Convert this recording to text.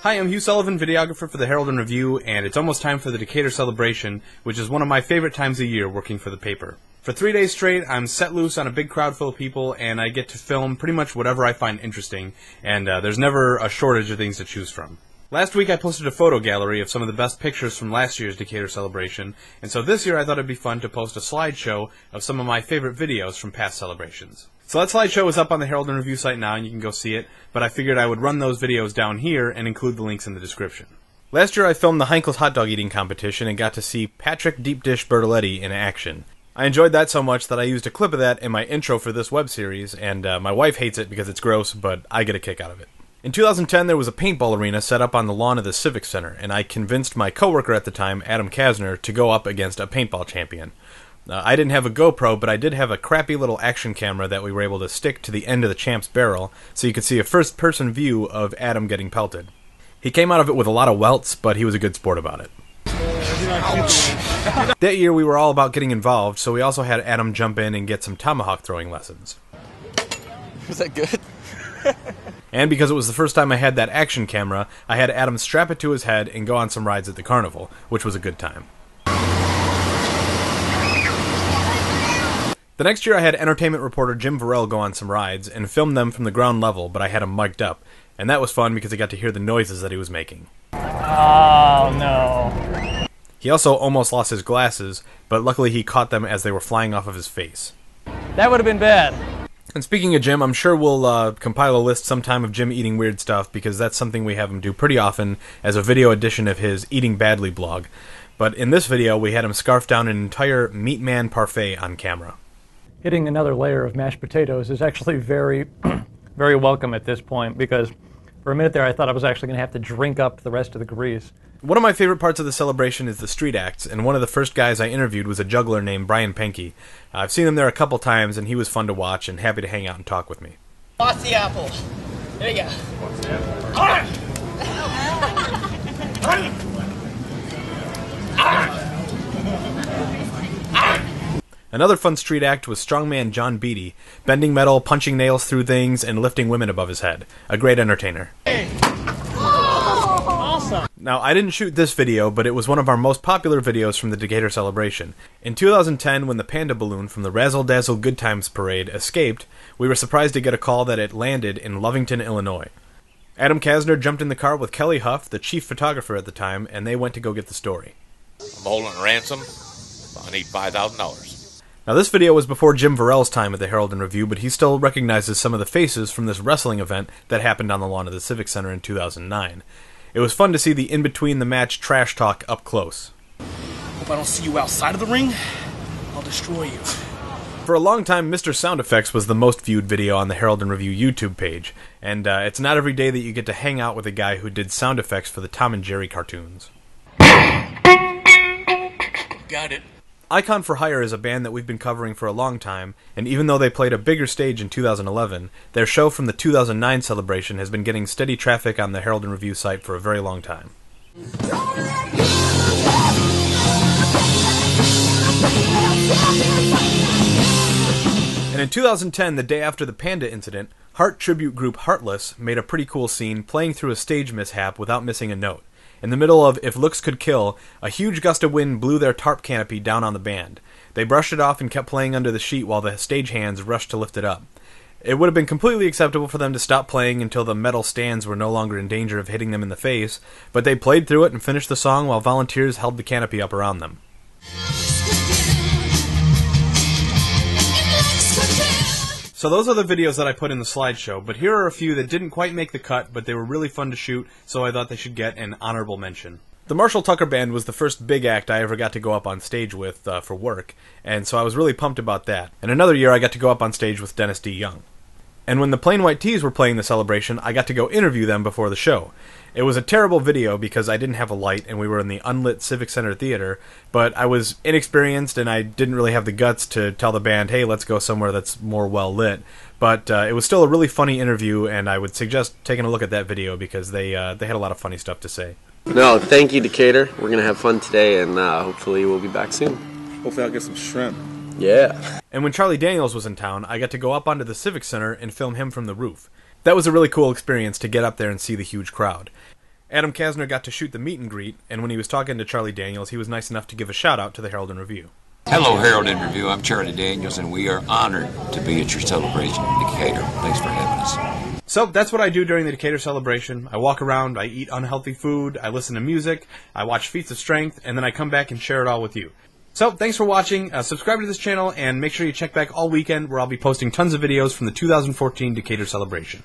Hi, I'm Hugh Sullivan, videographer for the Herald and Review, and it's almost time for the Decatur celebration, which is one of my favorite times of year working for the paper. For 3 days straight, I'm set loose on a big crowd full of people, and I get to film pretty much whatever I find interesting, and there's never a shortage of things to choose from. Last week I posted a photo gallery of some of the best pictures from last year's Decatur celebration, and so this year I thought it'd be fun to post a slideshow of some of my favorite videos from past celebrations. So that slideshow is up on the Herald and Review site now, and you can go see it, but I figured I would run those videos down here and include the links in the description. Last year I filmed the Heinkel's hot dog eating competition and got to see Patrick Deep Dish Bertoletti in action. I enjoyed that so much that I used a clip of that in my intro for this web series, and my wife hates it because it's gross, but I get a kick out of it. In 2010, there was a paintball arena set up on the lawn of the Civic Center, and I convinced my coworker at the time, Adam Kasner, to go up against a paintball champion. I didn't have a GoPro, but I did have a crappy little action camera that we were able to stick to the end of the champ's barrel, so you could see a first-person view of Adam getting pelted. He came out of it with a lot of welts, but he was a good sport about it. Ouch. That year we were all about getting involved, so we also had Adam jump in and get some Tomahawk Throwing lessons. Was that good? And because it was the first time I had that action camera, I had Adam strap it to his head and go on some rides at the Carnival, which was a good time. The next year I had entertainment reporter Jim Ferrell go on some rides and film them from the ground level, but I had him mic'd up, and that was fun because I got to hear the noises that he was making. Oh no. He also almost lost his glasses, but luckily he caught them as they were flying off of his face. That would have been bad. And speaking of Jim, I'm sure we'll compile a list sometime of Jim eating weird stuff, because that's something we have him do pretty often as a video edition of his Eating Badly blog. But in this video, we had him scarf down an entire Meat Man parfait on camera. Hitting another layer of mashed potatoes is actually very, very welcome at this point, because for a minute there I thought I was actually going to have to drink up the rest of the grease. One of my favorite parts of the celebration is the street acts, and one of the first guys I interviewed was a juggler named Juggler Pankey. I've seen him there a couple times, and he was fun to watch and happy to hang out and talk with me. Watch the apple. There you go. Watch the apple. Another fun street act was strongman John Beatty, bending metal, punching nails through things, and lifting women above his head. A great entertainer. Now, I didn't shoot this video, but it was one of our most popular videos from the Decatur celebration. In 2010, when the Panda Balloon from the Razzle Dazzle Good Times Parade escaped, we were surprised to get a call that it landed in Lovington, Illinois. Adam Kasner jumped in the car with Kelly Huff, the chief photographer at the time, and they went to go get the story. I'm holding a ransom. I need $5,000. Now, this video was before Jim Ferrell's time at the Herald and Review, but he still recognizes some of the faces from this wrestling event that happened on the lawn of the Civic Center in 2009. It was fun to see the in-between-the-match trash talk up close. Hope I don't see you outside of the ring. I'll destroy you. For a long time, Mr. Sound Effects was the most viewed video on the Herald and Review YouTube page, and it's not every day that you get to hang out with a guy who did sound effects for the Tom and Jerry cartoons. Got it. Icon for Hire is a band that we've been covering for a long time, and even though they played a bigger stage in 2011, their show from the 2009 celebration has been getting steady traffic on the Herald and Review site for a very long time. And in 2010, the day after the Panda incident, Heart tribute group Heartless made a pretty cool scene playing through a stage mishap without missing a note. In the middle of If Looks Could Kill, a huge gust of wind blew their tarp canopy down on the band. They brushed it off and kept playing under the sheet while the stagehands rushed to lift it up. It would have been completely acceptable for them to stop playing until the metal stands were no longer in danger of hitting them in the face, but they played through it and finished the song while volunteers held the canopy up around them. So those are the videos that I put in the slideshow, but here are a few that didn't quite make the cut, but they were really fun to shoot, so I thought they should get an honorable mention. The Marshall Tucker Band was the first big act I ever got to go up on stage with for work, and so I was really pumped about that. And another year I got to go up on stage with Dennis D. Young. And when the Plain White T's were playing the celebration, I got to go interview them before the show. It was a terrible video because I didn't have a light and we were in the unlit Civic Center Theater, but I was inexperienced and I didn't really have the guts to tell the band, hey, let's go somewhere that's more well lit. But it was still a really funny interview, and I would suggest taking a look at that video because they had a lot of funny stuff to say. No, thank you, Decatur. We're going to have fun today, and hopefully we'll be back soon. Hopefully I'll get some shrimp. Yeah. And when Charlie Daniels was in town, I got to go up onto the Civic Center and film him from the roof. That was a really cool experience to get up there and see the huge crowd. Adam Kasner got to shoot the meet and greet, and when he was talking to Charlie Daniels, he was nice enough to give a shout-out to the Herald and Review. Hello, Herald and Review. I'm Charlie Daniels, and we are honored to be at your celebration in Decatur. Thanks for having us. So that's what I do during the Decatur celebration. I walk around, I eat unhealthy food, I listen to music, I watch feats of strength, and then I come back and share it all with you. So thanks for watching, subscribe to this channel, and make sure you check back all weekend where I'll be posting tons of videos from the 2014 Decatur celebration.